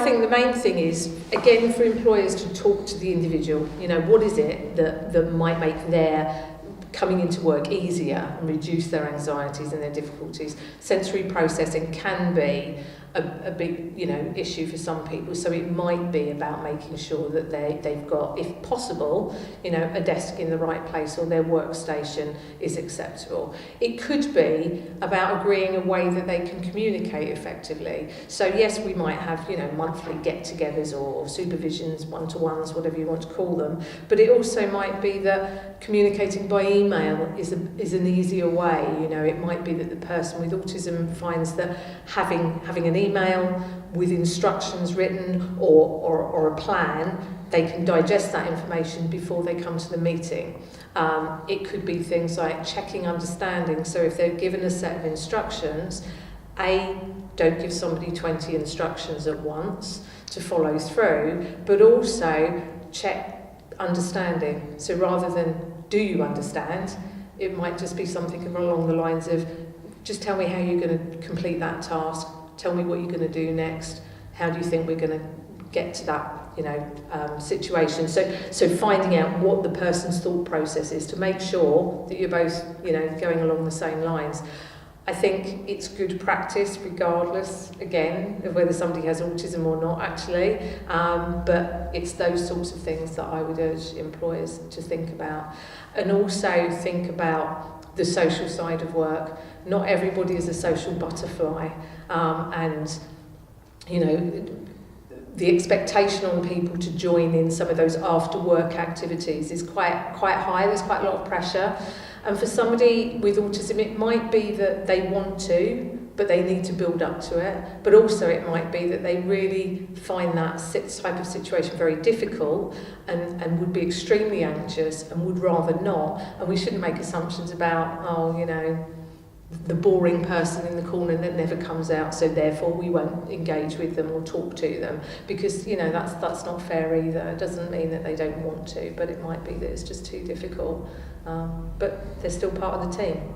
think the main thing is, again, for employers to talk to the individual. You know, what is it that might make their coming into work easier and reduce their anxieties and their difficulties. Sensory processing can be a big, issue for some people. So it might be about making sure that they've got, if possible, a desk in the right place or their workstation is acceptable. It could be about agreeing a way that they can communicate effectively. So yes, we might have, monthly get-togethers or supervisions, one-to-ones, whatever you want to call them. But it also might be that communicating by email is an easier way. It might be that the person with autism finds that having an email with instructions written or a plan, they can digest that information before they come to the meeting. It could be things like checking understanding. So if they're given a set of instructions, don't give somebody 20 instructions at once to follow through, but also check understanding. So rather than do you understand, it might just be something along the lines of, just tell me how you're going to complete that task, tell me what you're going to do next, how do you think we're going to get to that situation. So finding out what the person's thought process is to make sure that you're both going along the same lines. I think it's good practice regardless, again, of whether somebody has autism or not, actually. But it's those sorts of things that I would urge employers to think about. And also think about the social side of work. Not everybody is a social butterfly. And the expectation on people to join in some of those after-work activities is quite high. There's quite a lot of pressure. And for somebody with autism, it might be that they want to, but they need to build up to it. But also it might be that they really find that type of situation very difficult and would be extremely anxious and would rather not. And we shouldn't make assumptions about, the boring person in the corner that never comes out, so therefore we won't engage with them or talk to them, because that's not fair either. It doesn't mean that they don't want to, but it might be that it's just too difficult. But they're still part of the team.